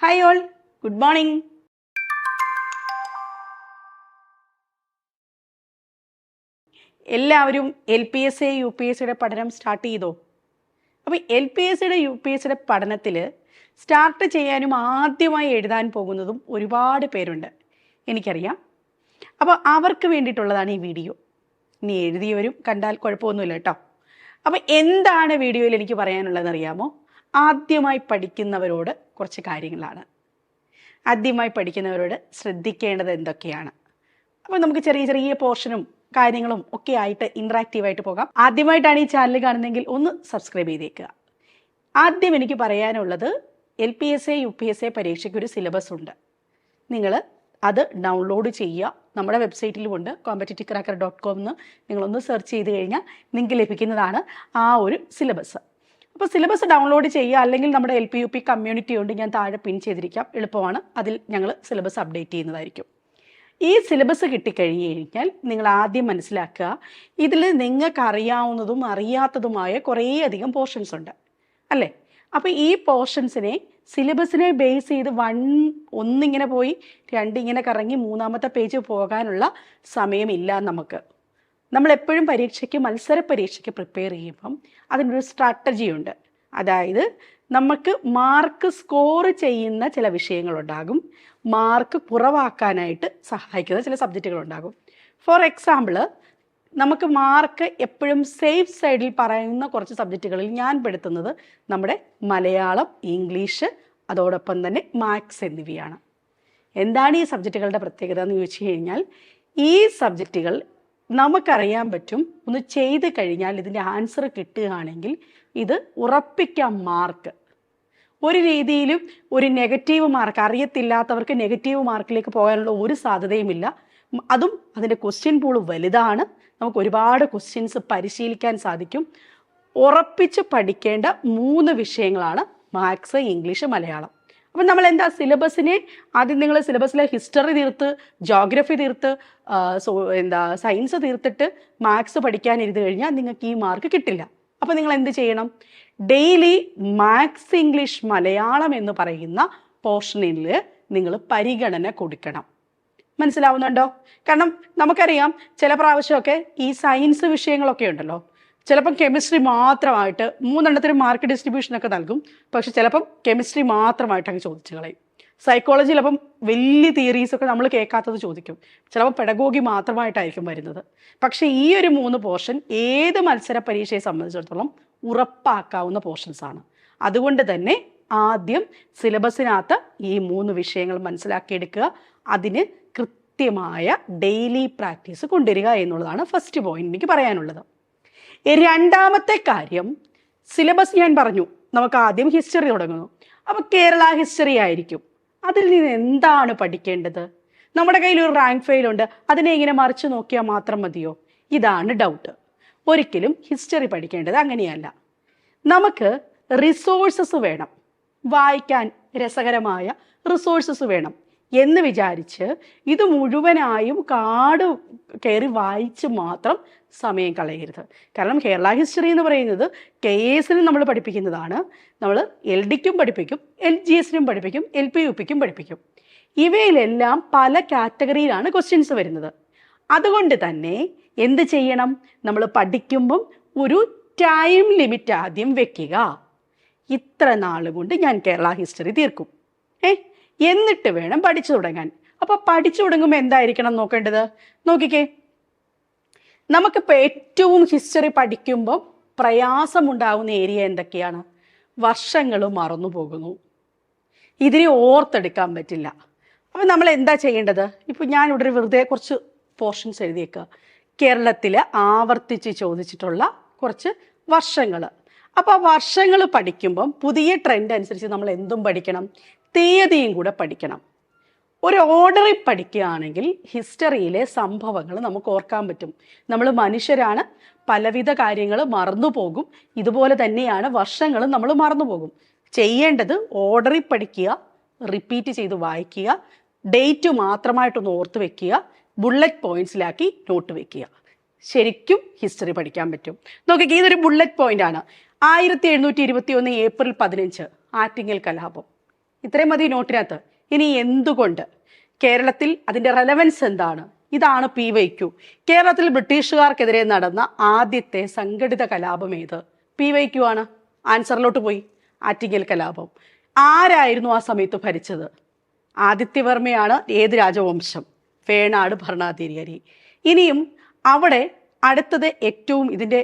Hi all, good morning. എല്ലാവരും LPSA UPSCയുടെ പഠനം start ചെയ്തോ? അപ്പോൾ LPSCയുടെ UPSCയുടെ പഠനത്തിൽ സ്റ്റാർട്ട് ചെയ്യാനും ആദ്യമായി എഴുതാൻ പോകുന്നതും ഒരുപാട് പേരുണ്ട്, എനിക്കറിയാം. അപ്പോൾ അവർക്ക് വേണ്ടിയിട്ടുള്ളതാണ് ഈ വീഡിയോ. ഇനി എഴുതിയവരും കണ്ടാൽ കുഴപ്പമൊന്നുമില്ല കേട്ടോ. അപ്പോൾ എന്താണ് വീഡിയോയിൽ എനിക്ക് പറയാനുള്ളതെന്ന് അറിയാമോ? ആദ്യമായി പഠിക്കുന്നവരോട് കുറച്ച് കാര്യങ്ങളാണ്. ആദ്യമായി പഠിക്കുന്നവരോട് ശ്രദ്ധിക്കേണ്ടത് എന്തൊക്കെയാണ്? അപ്പോൾ നമുക്ക് ചെറിയ ചെറിയ പോർഷനും കാര്യങ്ങളും ഒക്കെ ആയിട്ട് ഇൻട്രാക്റ്റീവായിട്ട് പോകാം. ആദ്യമായിട്ടാണ് ഈ ചാനൽ കാണുന്നതെങ്കിൽ ഒന്ന് സബ്സ്ക്രൈബ് ചെയ്തേക്കുക. ആദ്യം എനിക്ക് പറയാനുള്ളത്, LPSA UPSA പരീക്ഷയ്ക്ക് ഒരു സിലബസ് ഉണ്ട്. നിങ്ങൾ അത് ഡൗൺലോഡ് ചെയ്യുക. നമ്മുടെ വെബ്സൈറ്റിലുമുണ്ട്, competitiveCracker.com എന്ന് നിങ്ങളൊന്ന് സെർച്ച് ചെയ്ത് കഴിഞ്ഞാൽ നിങ്ങൾക്ക് ലഭിക്കുന്നതാണ് ആ ഒരു സിലബസ്. അപ്പോൾ സിലബസ് ഡൗൺലോഡ് ചെയ്യുക, അല്ലെങ്കിൽ നമ്മുടെ LPUP കമ്മ്യൂണിറ്റി ഉണ്ട്, ഞാൻ താഴെ പിൻ ചെയ്തിരിക്കാം, എളുപ്പമാണ്. അതിൽ ഞങ്ങൾ സിലബസ് അപ്ഡേറ്റ് ചെയ്യുന്നതായിരിക്കും. ഈ സിലബസ് കിട്ടിക്കഴിഞ്ഞ് കഴിഞ്ഞാൽ നിങ്ങൾ ആദ്യം മനസ്സിലാക്കുക, ഇതിൽ നിങ്ങൾക്ക് അറിയാവുന്നതും അറിയാത്തതുമായ കുറേയധികം പോർഷൻസ് ഉണ്ട് അല്ലേ? അപ്പോൾ ഈ പോർഷൻസിനെ സിലബസിനെ ബേസ് ചെയ്ത് ഒന്നിങ്ങനെ പോയി രണ്ടിങ്ങനെ കറങ്ങി മൂന്നാമത്തെ പേജ് പോകാനുള്ള സമയമില്ല നമുക്ക്. നമ്മളെപ്പോഴും മത്സര പരീക്ഷയ്ക്ക് പ്രിപ്പയർ ചെയ്യുമ്പം അതിനൊരു സ്ട്രാറ്റജി ഉണ്ട്. അതായത് നമുക്ക് മാർക്ക് സ്കോർ ചെയ്യുന്ന ചില വിഷയങ്ങളുണ്ടാകും, മാർക്ക് കുറവാക്കാനായിട്ട് സഹായിക്കുന്ന ചില സബ്ജക്റ്റുകളുണ്ടാകും. ഫോർ എക്സാമ്പിൾ, നമുക്ക് മാർക്ക് എപ്പോഴും സേഫ് സൈഡിൽ പറയുന്ന കുറച്ച് സബ്ജക്റ്റുകളിൽ ഞാൻ പെടുത്തുന്നത് നമ്മുടെ മലയാളം, ഇംഗ്ലീഷ്, അതോടൊപ്പം തന്നെ മാത്സ് എന്നിവയാണ്. എന്താണ് ഈ സബ്ജക്റ്റുകളുടെ പ്രത്യേകത എന്ന് ചോദിച്ചു കഴിഞ്ഞാൽ, ഈ സബ്ജക്റ്റുകൾ നമുക്കറിയാൻ പറ്റും, ഒന്ന് ചെയ്ത് കഴിഞ്ഞാൽ ഇതിൻ്റെ ആൻസർ കിട്ടുകയാണെങ്കിൽ ഇത് ഉറപ്പിക്കാം മാർക്ക്. ഒരു രീതിയിലും ഒരു നെഗറ്റീവ് മാർക്ക്, അറിയത്തില്ലാത്തവർക്ക് നെഗറ്റീവ് മാർക്കിലേക്ക് പോകാനുള്ള ഒരു സാധ്യതയുമില്ല. അതും അതിൻ്റെ ക്വസ്റ്റ്യൻ പൂൾ വലുതാണ്, നമുക്ക് ഒരുപാട് ക്വസ്റ്റ്യൻസ് പരിശീലിക്കാൻ സാധിക്കും. ഉറപ്പിച്ച് പഠിക്കേണ്ട 3 വിഷയങ്ങളാണ് മാത്സ്, ഇംഗ്ലീഷ്, മലയാളം. അപ്പം നമ്മൾ എന്താ സിലബസിനെ ആദ്യം നിങ്ങൾ സിലബസിലെ ഹിസ്റ്ററി തീർത്ത്, ജോഗ്രഫി തീർത്ത്, സയൻസ് തീർത്തിട്ട് മാത്സ് പഠിക്കാനിരുന്ന് കഴിഞ്ഞാൽ നിങ്ങൾക്ക് ഈ മാർക്ക് കിട്ടില്ല. അപ്പം നിങ്ങൾ എന്ത് ചെയ്യണം? ഡെയിലി മാത്സ്, ഇംഗ്ലീഷ്, മലയാളം എന്ന് പറയുന്ന പോർഷനിൽ നിങ്ങൾ പരിഗണന കൊടുക്കണം. മനസ്സിലാവുന്നുണ്ടോ? കാരണം നമുക്കറിയാം, ചില പ്രാവശ്യമൊക്കെ ഈ സയൻസ് വിഷയങ്ങളൊക്കെ ഉണ്ടല്ലോ, ചിലപ്പം കെമിസ്ട്രി മാത്രമായിട്ട് 3 മാർക്ക് ഡിസ്ട്രിബ്യൂഷനൊക്കെ നൽകും. പക്ഷെ ചിലപ്പം കെമിസ്ട്രി മാത്രമായിട്ടൊക്കെ ചോദിച്ചു കളയും. സൈക്കോളജി ചിലപ്പം വലിയ തിയറീസൊക്കെ നമ്മൾ കേൾക്കാത്തത് ചോദിക്കും. ചിലപ്പോൾ പെഡഗോഗി മാത്രമായിട്ടായിരിക്കും വരുന്നത്. പക്ഷേ ഈ ഒരു 3 പോർഷൻ ഏത് മത്സര പരീക്ഷയെ സംബന്ധിച്ചിടത്തോളം ഉറപ്പാക്കാവുന്ന പോർഷൻസ് ആണ്. അതുകൊണ്ട് തന്നെ ആദ്യം സിലബസിനകത്ത് ഈ 3 വിഷയങ്ങൾ മനസ്സിലാക്കിയെടുക്കുക. അതിന് കൃത്യമായ ഡെയിലി പ്രാക്ടീസ് കൊണ്ടുവരിക എന്നുള്ളതാണ് ഫസ്റ്റ് പോയിന്റ് എനിക്ക് പറയാനുള്ളത്. രണ്ടാമത്തെ കാര്യം, സിലബസ് ഞാൻ പറഞ്ഞു, നമുക്ക് ആദ്യം ഹിസ്റ്ററി തുടങ്ങുന്നു. അപ്പോൾ കേരള ഹിസ്റ്ററി ആയിരിക്കും. അതിൽ നിന്ന് എന്താണ് പഠിക്കേണ്ടത്? നമ്മുടെ കയ്യിൽ ഒരു റാങ്ക് ഫയൽ ഉണ്ട്, അതിനെ ഇങ്ങനെ മറിച്ച് നോക്കിയാൽ മാത്രം മതിയോ? ഇതാണ് ഡൗട്ട്. ഒരിക്കലും ഹിസ്റ്ററി പഠിക്കേണ്ടത് അങ്ങനെയല്ല. നമുക്ക് റിസോഴ്സസ് വേണം, വായിക്കാൻ രസകരമായ റിസോഴ്സസ് വേണം എന്ന് വിചാരിച്ച് ഇത് മുഴുവനായും കാട് കയറി വായിച്ച് മാത്രം സമയം കളയരുത്. കാരണം കേരള ഹിസ്റ്ററി എന്ന് പറയുന്നത് KASനും നമ്മൾ പഠിപ്പിക്കുന്നതാണ്. നമ്മൾ LDക്കും പഠിപ്പിക്കും, LGSനും പഠിപ്പിക്കും, LPUPക്കും പഠിപ്പിക്കും. ഇവയിലെല്ലാം പല കാറ്റഗറിയിലാണ് ക്വസ്റ്റ്യൻസ് വരുന്നത്. അതുകൊണ്ട് തന്നെ എന്ത് ചെയ്യണം? നമ്മൾ പഠിക്കുമ്പം ഒരു ടൈം ലിമിറ്റ് ആദ്യം വെക്കുക. ഇത്ര നാൾ കൊണ്ട് ഞാൻ കേരള ഹിസ്റ്ററി തീർക്കും, എന്നിട്ട് വേണം പഠിച്ചു തുടങ്ങാൻ. അപ്പോൾ പഠിച്ചു തുടങ്ങുമ്പോൾ എന്തായിരിക്കണം നോക്കേണ്ടത്? നോക്കിക്കേ, നമുക്കിപ്പോൾ ഏറ്റവും ഹിസ്റ്ററി പഠിക്കുമ്പോൾ പ്രയാസമുണ്ടാകുന്ന ഏരിയ എന്തൊക്കെയാണ്? വർഷങ്ങൾ മറന്നു പോകുന്നു, ഇതിനെ ഓർത്തെടുക്കാൻ പറ്റില്ല. അപ്പോൾ നമ്മൾ എന്താ ചെയ്യേണ്ടത്? ഇപ്പോൾ ഞാനിവിടെ വെറുതെ കുറച്ച് പോർഷൻസ് എഴുതിയേക്കുക. കേരളത്തിൽ ആവർത്തിച്ച് ചോദിച്ചിട്ടുള്ള കുറച്ച് വർഷങ്ങൾ. അപ്പോൾ ആ വർഷങ്ങൾ പഠിക്കുമ്പം പുതിയ ട്രെൻഡ് അനുസരിച്ച് നമ്മൾ എന്തും പഠിക്കണം, തീയതിയും കൂടെ പഠിക്കണം. ഒരു ഓർഡറിൽ പഠിക്കുകയാണെങ്കിൽ ഹിസ്റ്ററിയിലെ സംഭവങ്ങൾ നമുക്ക് ഓർക്കാൻ പറ്റും. നമ്മൾ മനുഷ്യരാണ്, പലവിധ കാര്യങ്ങൾ മറന്നുപോകും. ഇതുപോലെ തന്നെയാണ് വർഷങ്ങൾ നമ്മൾ മറന്നുപോകും. ചെയ്യേണ്ടത് ഓർഡറിൽ പഠിക്കുക, റിപ്പീറ്റ് ചെയ്ത് വായിക്കുക, ഡേറ്റ് മാത്രമായിട്ടൊന്ന് ഓർത്ത് വെക്കുക, ബുള്ളറ്റ് പോയിന്റ്സിലാക്കി നോട്ട് വെക്കുക. ശരിക്കും ഹിസ്റ്ററി പഠിക്കാൻ പറ്റും. നോക്കിക്കേ, ഇതൊരു ബുള്ളറ്റ് പോയിന്റ് ആണ്. 1721 ഏപ്രിൽ 15 ആറ്റിങ്ങൽ കലാപം. ഇത്രയും മതി നോട്ടിനകത്ത്. ഇനി എന്തുകൊണ്ട് കേരളത്തിൽ അതിൻ്റെ റെലവൻസ് എന്താണ്? ഇതാണ് PYQ. കേരളത്തിൽ ബ്രിട്ടീഷുകാർക്കെതിരെ നടന്ന ആദ്യത്തെ സംഘടിത കലാപം ഏത്? PYQ ആണ്. ആൻസറിലോട്ട് പോയി. ആറ്റിങ്ങൽ കലാപം. ആരായിരുന്നു ആ സമയത്ത് ഭരിച്ചത്? ആദിത്യവർമ്മയാണ്. ഏത് രാജവംശം? വേണാട് ഭരണാധികാരി. ഇനിയും അവിടെ അടുത്തത് ഏറ്റവും ഇതിൻ്റെ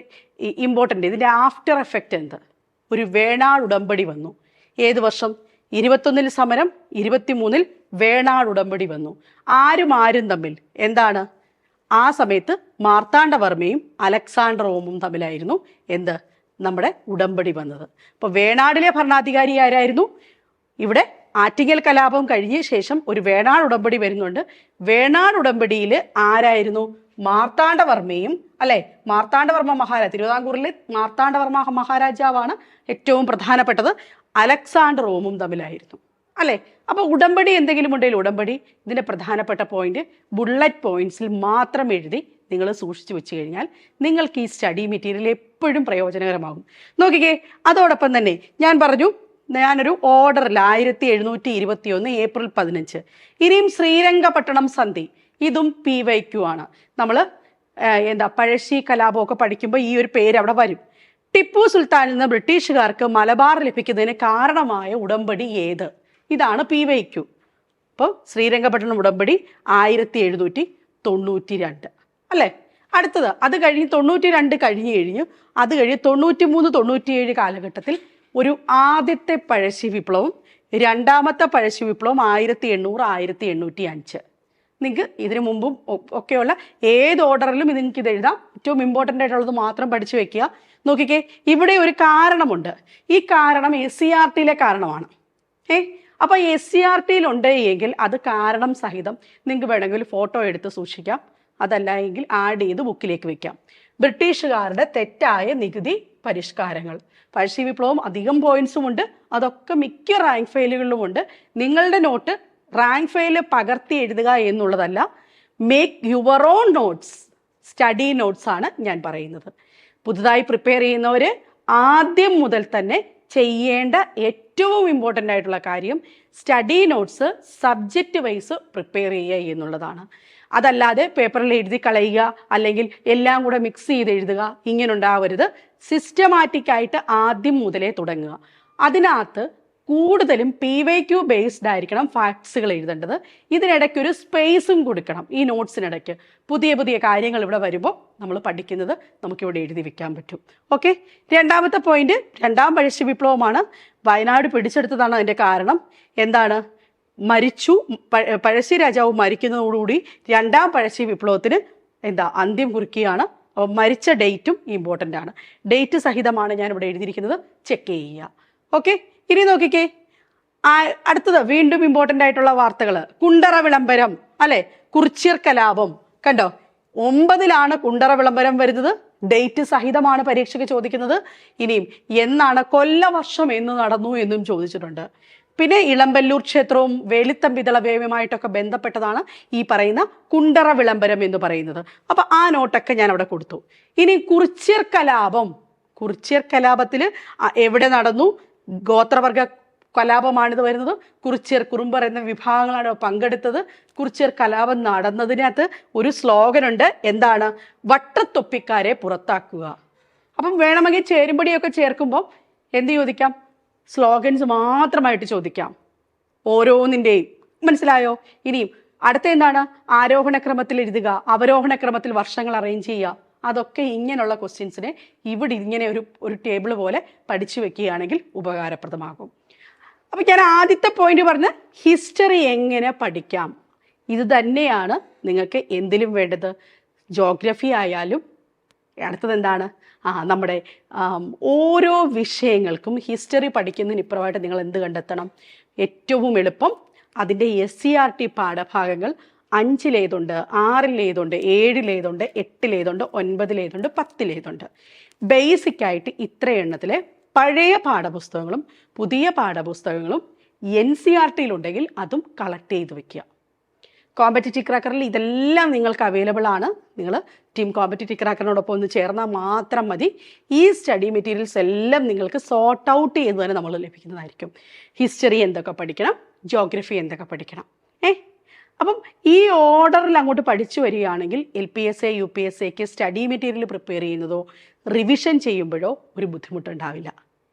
ഇമ്പോർട്ടൻ്റ്, ഇതിൻ്റെ ആഫ്റ്റർ എഫക്റ്റ് എന്ത്? ഒരു വേണാട് ഉടമ്പടി വന്നു. ഏത് വർഷം? 21 സമരം, 23 വേണാട് ഉടമ്പടി വന്നു. ആരും തമ്മിൽ എന്താണ്? ആ സമയത്ത് മാർത്താണ്ഡവർമ്മയും അലക്സാണ്ടർ ഓമും തമ്മിലായിരുന്നു എന്ത്? നമ്മുടെ ഉടമ്പടി വന്നത്. അപ്പോൾ വേണാടിലെ ഭരണാധികാരി ആരായിരുന്നു? ഇവിടെ ആറ്റിങ്ങൽ കലാപം കഴിഞ്ഞ ശേഷം ഒരു വേണാട് ഉടമ്പടി വരുന്നുണ്ട്. വേണാട് ഉടമ്പടിയിൽ ആരായിരുന്നു? മാർത്താണ്ഡവർമ്മയും, അല്ലെ, മാർത്താണ്ഡവർമ്മ മഹാരാജ, തിരുവിതാംകൂറിലെ മാർത്താണ്ഡവർമ്മ മഹാരാജാവാണ് ഏറ്റവും പ്രധാനപ്പെട്ടത്. അലക്സാണ്ടർ ഓമും തമ്മിലായിരുന്നു, അല്ലെ. അപ്പൊ ഉടമ്പടി എന്തെങ്കിലും ഉണ്ടെങ്കിൽ ഉടമ്പടി ഇതിന്റെ പ്രധാനപ്പെട്ട പോയിന്റ് ബുള്ളറ്റ് പോയിന്റ്സിൽ മാത്രം എഴുതി നിങ്ങൾ സൂക്ഷിച്ചു വെച്ച് കഴിഞ്ഞാൽ നിങ്ങൾക്ക് ഈ സ്റ്റഡി മെറ്റീരിയൽ എപ്പോഴും പ്രയോജനകരമാകും. നോക്കിക്കേ, അതോടൊപ്പം തന്നെ ഞാൻ പറഞ്ഞു, ഞാനൊരു ഓർഡറിൽ 1721 ഏപ്രിൽ 15. ഇനിയും ശ്രീരംഗപട്ടണം സന്ധി, ഇതും PYQ ആണ്. നമ്മൾ പഴശ്ശി കലാപമൊക്കെ പഠിക്കുമ്പോൾ ഈ ഒരു പേര് അവിടെ വരും. ടിപ്പു സുൽത്താനിൽ നിന്ന് ബ്രിട്ടീഷുകാർക്ക് മലബാർ ലഭിക്കുന്നതിന് കാരണമായ ഉടമ്പടി ഏത്? ഇതാണ് PYQ. അപ്പോൾ ശ്രീരംഗപട്ടണം ഉടമ്പടി 1792, അല്ലേ. അടുത്തത് അത് കഴിഞ്ഞ് 92 കഴിഞ്ഞു. അത് കഴിഞ്ഞ് 93, 97 കാലഘട്ടത്തിൽ ഒരു ആദ്യത്തെ പഴശ്ശി വിപ്ലവം, രണ്ടാമത്തെ പഴശ്ശി വിപ്ലവം 1800, 1805. നിങ്ങൾക്ക് ഇതിനു മുമ്പും ഒക്കെയുള്ള ഏത് ഓർഡറിലും നിങ്ങൾക്ക് ഇത് എഴുതാം. ഏറ്റവും ഇമ്പോർട്ടൻ്റ് ആയിട്ടുള്ളത് മാത്രം പഠിച്ചു വെക്കുക. നോക്കിക്കേ, ഇവിടെ ഒരു കാരണമുണ്ട്. ഈ കാരണം SCERTയിലെ കാരണമാണ്. അപ്പോൾ SCERTയിൽ ഉണ്ട് എങ്കിൽ അത് കാരണം സഹിതം നിങ്ങൾക്ക് വേണമെങ്കിൽ ഫോട്ടോ എടുത്ത് സൂക്ഷിക്കാം. അതല്ല എങ്കിൽ ആഡ് ചെയ്ത് ബുക്കിലേക്ക് വെക്കാം. ബ്രിട്ടീഷുകാരുടെ തെറ്റായ നികുതി പരിഷ്കാരങ്ങൾ. പഴശ്ശി വിപ്ലവം അധികം പോയിന്റ്സും ഉണ്ട്, അതൊക്കെ മിക്ക റാങ്ക് ഫയലുകളിലുമുണ്ട്. നിങ്ങളുടെ നോട്ട് റാങ്ക് ഫയൽ പകർത്തി എഴുതുക എന്നുള്ളതല്ല, make your own notes, study notes ആണ് ഞാൻ പറയുന്നത്. പുതുതായി പ്രിപ്പയർ ചെയ്യുന്നവർ ആദ്യം മുതൽ തന്നെ ചെയ്യേണ്ട ഏറ്റവും ഇമ്പോർട്ടൻ്റ് ആയിട്ടുള്ള കാര്യം study notes subject vice prepare ചെയ്യുക എന്നുള്ളതാണ്. അതല്ലാതെ പേപ്പറിൽ എഴുതി കളയുക, അല്ലെങ്കിൽ എല്ലാം കൂടെ മിക്സ് ചെയ്ത് എഴുതുക, ഇങ്ങനെ ഉണ്ടാവരുത്. സിസ്റ്റമാറ്റിക് ആയിട്ട് ആദ്യം മുതലേ തുടങ്ങുക. അതിനകത്ത് കൂടുതലും PYQ ബേസ്ഡ് ആയിരിക്കണം ഫാക്ട്സുകൾ എഴുതേണ്ടത്. ഇതിനിടയ്ക്ക് ഒരു സ്പേസും കൊടുക്കണം. ഈ നോട്ട്സിനിടയ്ക്ക് പുതിയ പുതിയ കാര്യങ്ങൾ ഇവിടെ വരുമ്പോൾ നമ്മൾ പഠിക്കുന്നത് നമുക്കിവിടെ എഴുതി വെക്കാൻ പറ്റും. ഓക്കെ, രണ്ടാമത്തെ പോയിന്റ് രണ്ടാം പഴശ്ശി വിപ്ലവമാണ്. വയനാട് പിടിച്ചെടുത്തതാണ് അതിൻ്റെ കാരണം. എന്താണ്? മരിച്ചു, പഴശ്ശി രാജാവ് മരിക്കുന്നതോടുകൂടി രണ്ടാം പഴശ്ശി വിപ്ലവത്തിന് അന്ത്യം കുറിക്കുകയാണ്. അപ്പോൾ മരിച്ച ഡേറ്റും ഇമ്പോർട്ടൻ്റ് ആണ്. ഡേറ്റ് സഹിതമാണ് ഞാൻ ഇവിടെ എഴുതിയിരിക്കുന്നത്, ചെക്ക് ചെയ്യുക. ഓക്കെ, ഇനി നോക്കിക്കേ, അടുത്തത് വീണ്ടും ഇമ്പോർട്ടൻ്റ് ആയിട്ടുള്ള വാർത്തകൾ. കുണ്ടറ വിളംബരം, അല്ലെ, കുറിച്യർ കലാപം. കണ്ടോ, 9 കുണ്ടറ വിളംബരം വരുന്നത്. ഡേറ്റ് സഹിതമാണ് പരീക്ഷയ്ക്ക് ചോദിക്കുന്നത്. ഇനിയും എന്നാണ്, കൊല്ലവർഷം എന്ന് നടന്നു എന്നും ചോദിച്ചിട്ടുണ്ട്. പിന്നെ ഇളമ്പല്ലൂർ ക്ഷേത്രവും വേലിത്തമ്പിതളവേവുമായിട്ടൊക്കെ ബന്ധപ്പെട്ടതാണ് ഈ പറയുന്ന കുണ്ടറ വിളംബരം എന്ന് പറയുന്നത്. അപ്പൊ ആ നോട്ടൊക്കെ ഞാൻ അവിടെ കൊടുത്തു. ഇനി കുറിച്യർ കലാപം, കുറിച്യർ കലാപത്തിൽ എവിടെ നടന്നു? ഗോത്രവർഗ കലാപമാണിത് വരുന്നത്. കുറിച്യർ, കുറുമ്പർ എന്ന വിഭാഗങ്ങളാണ് പങ്കെടുത്തത്. കുറിച്യർ കലാപം നടന്നതിനകത്ത് ഒരു സ്ലോഗനുണ്ട്. എന്താണ്? വട്ടത്തൊപ്പിക്കാരെ പുറത്താക്കുക. അപ്പം വേണമെങ്കിൽ ചേരുംപടിയൊക്കെ ചേർക്കുമ്പോൾ എന്ത് ചോദിക്കാം? സ്ലോഗൻസ് മാത്രമായിട്ട് ചോദിക്കാം, ഓരോന്നിൻ്റെയും. മനസ്സിലായോ? ഇനിയും അടുത്ത എന്താണ്? ആരോഹണക്രമത്തിൽ എഴുതുക, അവരോഹണക്രമത്തിൽ വർഷങ്ങൾ അറേഞ്ച് ചെയ്യുക. അതൊക്കെ ഇങ്ങനെയുള്ള ക്വസ്റ്റ്യൻസിനെ ഇവിടെ ഇങ്ങനെ ഒരു ടേബിൾ പോലെ പഠിച്ചു വെക്കുകയാണെങ്കിൽ ഉപകാരപ്രദമാകും. അപ്പം ഞാൻ ആദ്യത്തെ പോയിന്റ് പറഞ്ഞ ഹിസ്റ്ററി എങ്ങനെ പഠിക്കാം, ഇത് തന്നെയാണ് നിങ്ങൾക്ക് എന്തിലും വേണ്ടത്. ജോഗ്രഫി ആയാലും. അടുത്തത് എന്താണ്? നമ്മുടെ ഓരോ വിഷയങ്ങൾക്കും ഹിസ്റ്ററി പഠിക്കുന്നതിന് ഇപ്പുറമായിട്ട് നിങ്ങൾ എന്ത് കണ്ടെത്തണം? ഏറ്റവും എളുപ്പം അതിൻ്റെ SCERT പാഠഭാഗങ്ങൾ 5-ലേതുണ്ട്, 6-ലേതുണ്ട്, 7-ലേതുണ്ട്, 8-ലേതുണ്ട്, 9-ലേതുണ്ട്, 10-ലേതുണ്ട്. ബേസിക് ആയിട്ട് ഇത്ര എണ്ണത്തിലെ പഴയ പാഠപുസ്തകങ്ങളും പുതിയ പാഠപുസ്തകങ്ങളും NCERTയിലുണ്ടെങ്കിൽ അതും കളക്ട് ചെയ്ത് വെക്കുക. കോമ്പറ്റിറ്റീവ് ക്രാക്കറിൽ ഇതെല്ലാം നിങ്ങൾക്ക് അവൈലബിൾ ആണ്. നിങ്ങൾ ടീം കോമ്പറ്റിറ്റീവ് ക്രാക്കറിനോടൊപ്പം ഒന്ന് ചേർന്നാൽ മാത്രം മതി. ഈ സ്റ്റഡി മെറ്റീരിയൽസ് എല്ലാം നിങ്ങൾക്ക് സോർട്ട് ഔട്ട് ചെയ്ത് തന്നെ നമ്മൾ ലഭിക്കുന്നതായിരിക്കും. ഹിസ്റ്ററി എന്തൊക്കെ പഠിക്കണം, ജോഗ്രഫി എന്തൊക്കെ പഠിക്കണം, അപ്പം ഈ ഓർഡറിൽ അങ്ങോട്ട് പഠിച്ചു വരികയാണെങ്കിൽ LPSA UPSAക്ക് സ്റ്റഡി മെറ്റീരിയൽ പ്രിപ്പയർ ചെയ്യുന്നതോ റിവിഷൻ ചെയ്യുമ്പോഴോ ഒരു ബുദ്ധിമുട്ടുണ്ടാവില്ല.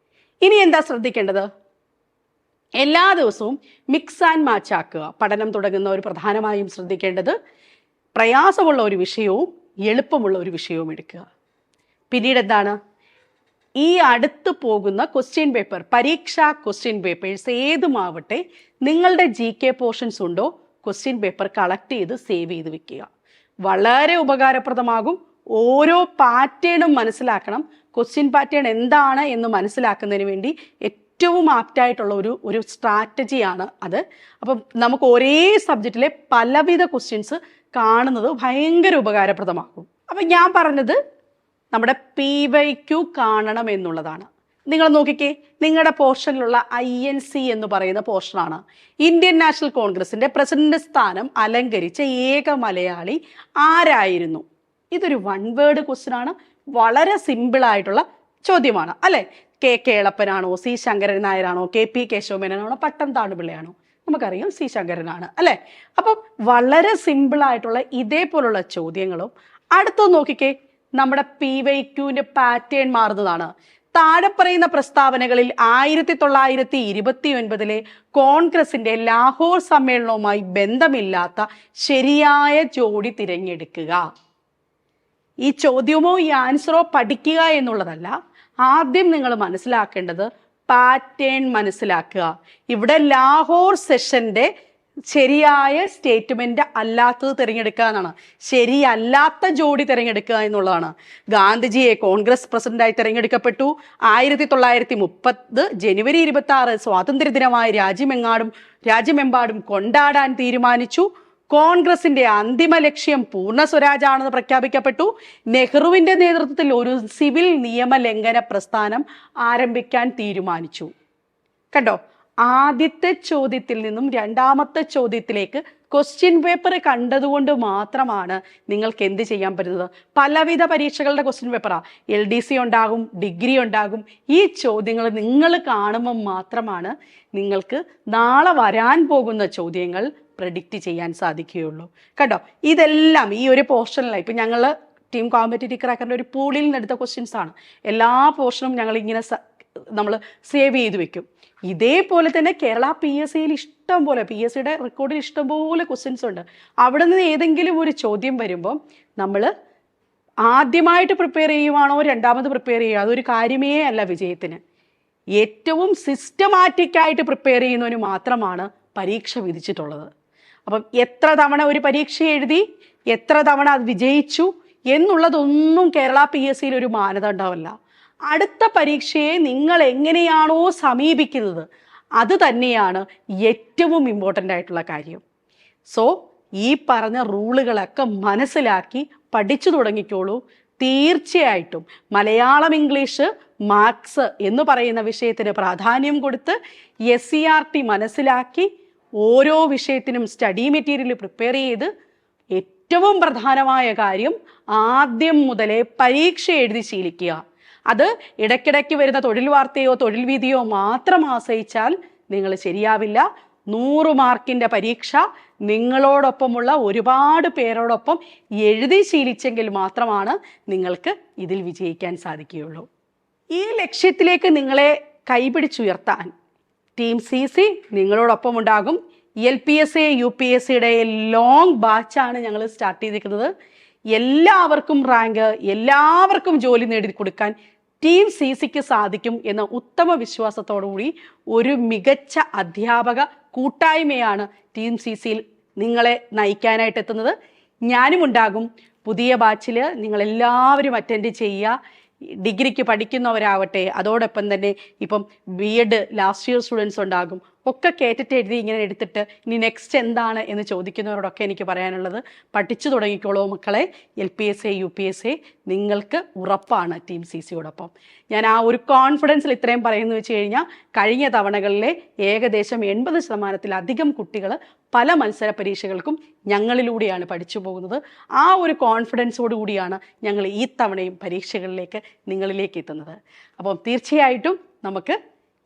ഇനി എന്താ ശ്രദ്ധിക്കേണ്ടത്? എല്ലാ ദിവസവും മിക്സ് ആൻഡ് മാച്ച് ആക്കുക. പഠനം തുടങ്ങുന്നവർ പ്രധാനമായും ശ്രദ്ധിക്കേണ്ടത് പ്രയാസമുള്ള ഒരു വിഷയവും എളുപ്പമുള്ള ഒരു വിഷയവും എടുക്കുക. പിന്നീട് എന്താണ്, ഈ അടുത്ത് പോകുന്ന ക്വസ്റ്റ്യൻ പേപ്പർ, പരീക്ഷാ ക്വസ്റ്റ്യൻ പേപ്പേഴ്സ് ഏതുമാവട്ടെ, നിങ്ങളുടെ GK പോർഷൻസ് ഉണ്ടോ, ക്വസ്റ്റ്യൻ പേപ്പർ കളക്ട് ചെയ്ത് സേവ് ചെയ്ത് വെക്കുക. വളരെ ഉപകാരപ്രദമാകും. ഓരോ പാറ്റേണും മനസ്സിലാക്കണം. ക്വസ്റ്റ്യൻ പാറ്റേൺ എന്താണ് എന്ന് മനസ്സിലാക്കുന്നതിന് വേണ്ടി ഏറ്റവും ആപ്റ്റായിട്ടുള്ള ഒരു സ്ട്രാറ്റജിയാണ് അത്. അപ്പം നമുക്ക് ഒരേ സബ്ജക്റ്റിലെ പലവിധ ക്വസ്റ്റ്യൻസ് കാണുന്നത് ഭയങ്കര ഉപകാരപ്രദമാകും. അപ്പം ഞാൻ പറഞ്ഞത് നമ്മുടെ PYQ കാണണം എന്നുള്ളതാണ്. നിങ്ങൾ നോക്കിക്കേ, നിങ്ങളുടെ പോർഷനിലുള്ള INC എന്ന് പറയുന്ന പോർഷനാണ്. ഇന്ത്യൻ നാഷണൽ കോൺഗ്രസിന്റെ പ്രസിഡന്റ് സ്ഥാനം അലങ്കരിച്ച ഏക മലയാളി ആരായിരുന്നു? ഇതൊരു വൺ വേർഡ് ക്വസ്റ്റ്യൻ ആണ്. വളരെ സിമ്പിൾ ആയിട്ടുള്ള ചോദ്യമാണ് അല്ലെ. കേളപ്പനാണോ, C ശങ്കരൻ നായരാണോ, KP കേശവമേനോനാണോ, പട്ടം താണുപിള്ളയാണോ? നമുക്കറിയാം C ശങ്കരനാണ് അല്ലെ. അപ്പം വളരെ സിമ്പിൾ ആയിട്ടുള്ള ഇതേപോലുള്ള ചോദ്യങ്ങളും. അടുത്തൊന്ന് നോക്കിക്കേ, നമ്മുടെ PYQന്റെ പാറ്റേൺ മാറുന്നതാണ്. താഴെ പറയുന്ന പ്രസ്താവനകളിൽ 1929 കോൺഗ്രസിന്റെ ലാഹോർ സമ്മേളനവുമായി ബന്ധമില്ലാത്ത ശരിയായ ജോഡി തിരഞ്ഞെടുക്കുക. ഈ ചോദ്യമോ ഈ ആൻസറോ പഠിക്കുക എന്നുള്ളതല്ല. ആദ്യം നിങ്ങൾ മനസ്സിലാക്കേണ്ടത് പാറ്റേൺ മനസ്സിലാക്കുക. ഇവിടെ ലാഹോർ സെഷന്റെ ശരിയായ സ്റ്റേറ്റ്മെന്റ് അല്ലാത്തത് തിരഞ്ഞെടുക്കുക എന്നാണ്. ശരിയല്ലാത്ത ജോഡി തിരഞ്ഞെടുക്കുക എന്നുള്ളതാണ്. ഗാന്ധിജിയെ കോൺഗ്രസ് പ്രസിഡന്റായി തിരഞ്ഞെടുക്കപ്പെട്ടു. 1930 ജനുവരി 26 സ്വാതന്ത്ര്യദിനമായി രാജ്യമെമ്പാടും കൊണ്ടാടാൻ തീരുമാനിച്ചു. കോൺഗ്രസിന്റെ അന്തിമ ലക്ഷ്യം പൂർണ്ണ സ്വരാജാണെന്ന് പ്രഖ്യാപിക്കപ്പെട്ടു. നെഹ്റുവിന്റെ നേതൃത്വത്തിൽ ഒരു സിവിൽ നിയമലംഘന പ്രസ്ഥാനം ആരംഭിക്കാൻ തീരുമാനിച്ചു. കണ്ടോ, ആദ്യത്തെ ചോദ്യത്തിൽ നിന്നും രണ്ടാമത്തെ ചോദ്യത്തിലേക്ക് ക്വസ്റ്റ്യൻ പേപ്പർ കണ്ടതുകൊണ്ട് മാത്രമാണ് നിങ്ങൾക്ക് എന്ത് ചെയ്യാൻ പറ്റുന്നത്. പലവിധ പരീക്ഷകളുടെ ക്വസ്റ്റ്യൻ പേപ്പറാ, LDC ഉണ്ടാകും, ഡിഗ്രി ഉണ്ടാകും. ഈ ചോദ്യങ്ങൾ നിങ്ങൾ കാണുമ്പോൾ മാത്രമാണ് നിങ്ങൾക്ക് നാളെ വരാൻ പോകുന്ന ചോദ്യങ്ങൾ പ്രെഡിക്റ്റ് ചെയ്യാൻ സാധിക്കുകയുള്ളൂ. കേട്ടോ, ഇതെല്ലാം ഈ ഒരു പോർഷനിലായി. ഇപ്പം ഞങ്ങൾ ടീം കോമ്പറ്റിറ്റീവ് ക്രാക്കറിൻ്റെ ഒരു പൂളിൽ നിന്നെടുത്ത ക്വസ്റ്റ്യൻസ് ആണ്. എല്ലാ പോർഷനും ഞങ്ങൾ ഇങ്ങനെ നമ്മൾ സേവ് ചെയ്ത് വെക്കും. ഇതേപോലെ തന്നെ കേരള PSCയിൽ ഇഷ്ടം പോലെ, PSCയുടെ റെക്കോർഡിൽ ഇഷ്ടംപോലെ ക്വസ്റ്റ്യൻസ് ഉണ്ട്. അവിടെ നിന്ന് ഏതെങ്കിലും ഒരു ചോദ്യം വരുമ്പോൾ നമ്മൾ ആദ്യമായിട്ട് പ്രിപ്പയർ ചെയ്യുവാണോ രണ്ടാമത് പ്രിപ്പയർ ചെയ്യുക, അതൊരു കാര്യമേ അല്ല വിജയത്തിന്. ഏറ്റവും സിസ്റ്റമാറ്റിക് ആയിട്ട് പ്രിപ്പയർ ചെയ്യുന്നതിന് മാത്രമാണ് പരീക്ഷ വിധിച്ചിട്ടുള്ളത്. അപ്പം എത്ര തവണ ഒരു പരീക്ഷ എഴുതി, എത്ര തവണ അത് വിജയിച്ചു എന്നുള്ളതൊന്നും കേരള PSCയിൽ ഒരു മാനദണ്ഡമല്ല. അടുത്ത പരീക്ഷയെ നിങ്ങൾ എങ്ങനെയാണോ സമീപിക്കുന്നത് അത് തന്നെയാണ് ഏറ്റവും ഇമ്പോർട്ടൻ്റ് ആയിട്ടുള്ള കാര്യം. സോ ഈ പറഞ്ഞ റൂളുകളൊക്കെ മനസ്സിലാക്കി പഠിച്ചു തുടങ്ങിക്കോളൂ. തീർച്ചയായിട്ടും മലയാളം, ഇംഗ്ലീഷ്, മാത്സ് എന്ന് പറയുന്ന വിഷയത്തിന് പ്രാധാന്യം കൊടുത്ത് SCERT മനസ്സിലാക്കി ഓരോ വിഷയത്തിനും സ്റ്റഡി മെറ്റീരിയൽ പ്രിപ്പയർ ചെയ്ത്, ഏറ്റവും പ്രധാനമായ കാര്യം ആദ്യം മുതലേ പരീക്ഷ എഴുതി ശീലിക്കുക. അത് ഇടയ്ക്കിടയ്ക്ക് വരുന്ന തൊഴിൽ വാർത്തയോ തൊഴിൽ വീതിയോ മാത്രം ആശ്രയിച്ചാൽ നിങ്ങൾ ശരിയാവില്ല. 100 മാർക്കിൻ്റെ പരീക്ഷ നിങ്ങളോടൊപ്പമുള്ള ഒരുപാട് പേരോടൊപ്പം എഴുതി ശീലിച്ചെങ്കിൽ മാത്രമാണ് നിങ്ങൾക്ക് ഇതിൽ വിജയിക്കാൻ സാധിക്കുകയുള്ളൂ. ഈ ലക്ഷ്യത്തിലേക്ക് നിങ്ങളെ കൈപിടിച്ചുയർത്താൻ ടീം CC നിങ്ങളോടൊപ്പം ഉണ്ടാകും. LPSA UPSCയുടെ ലോങ് ബാച്ചാണ് ഞങ്ങൾ സ്റ്റാർട്ട് ചെയ്തിരിക്കുന്നത്. എല്ലാവർക്കും റാങ്ക്, എല്ലാവർക്കും ജോലി നേടിക്കൊടുക്കാൻ ടീം CCക്ക് സാധിക്കും എന്ന ഉത്തമ വിശ്വാസത്തോടുകൂടി ഒരു മികച്ച അധ്യാപക കൂട്ടായ്മയാണ് ടീം CCയിൽ നിങ്ങളെ നയിക്കാനായിട്ട് എത്തുന്നത്. ഞാനും ഉണ്ടാകും. പുതിയ ബാച്ചിൽ നിങ്ങളെല്ലാവരും അറ്റൻഡ് ചെയ്യുക. ഡിഗ്രിക്ക് പഠിക്കുന്നവരാവട്ടെ, അതോടൊപ്പം തന്നെ ഇപ്പം B.Ed ലാസ്റ്റ് ഇയർ സ്റ്റുഡൻസ് ഉണ്ടാകും. ഒക്കെ കേട്ടിട്ട് എഴുതി ഇങ്ങനെ എടുത്തിട്ട് ഇനി നെക്സ്റ്റ് എന്താണ് എന്ന് ചോദിക്കുന്നവരോടൊക്കെ എനിക്ക് പറയാനുള്ളത്, പഠിച്ചു തുടങ്ങിക്കോളൂ മക്കളെ. LPSA UPSA നിങ്ങൾക്ക് ഉറപ്പാണ് ടീം CCയോടൊപ്പം. ഞാൻ ആ ഒരു കോൺഫിഡൻസിൽ ഇത്രയും പറയുന്നത് വെച്ച് കഴിഞ്ഞാൽ കഴിഞ്ഞ തവണകളിലെ ഏകദേശം 80%-ലധികം കുട്ടികൾ പല മത്സര പരീക്ഷകൾക്കും ഞങ്ങളിലൂടെയാണ് പഠിച്ചു പോകുന്നത്. ആ ഒരു കോൺഫിഡൻസോടു കൂടിയാണ് ഞങ്ങൾ ഈ തവണയും പരീക്ഷകളിലേക്ക് നിങ്ങളിലേക്ക് എത്തുന്നത്. അപ്പം തീർച്ചയായിട്ടും നമുക്ക്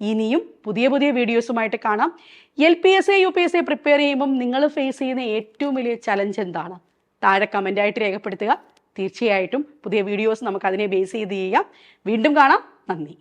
ഇനിയും പുതിയ പുതിയ വീഡിയോസുമായിട്ട് കാണാം. LPSA UPSA പ്രിപ്പയർ ചെയ്യുമ്പം നിങ്ങൾ ഫേസ് ചെയ്യുന്ന ഏറ്റവും വലിയ ചലഞ്ച് എന്താണ്? താഴെ കമൻ്റായിട്ട് രേഖപ്പെടുത്തുക. തീർച്ചയായിട്ടും പുതിയ വീഡിയോസ് നമുക്ക് അതിനെ ബേസ് ചെയ്ത് ചെയ്യാം. വീണ്ടും കാണാം. നന്ദി.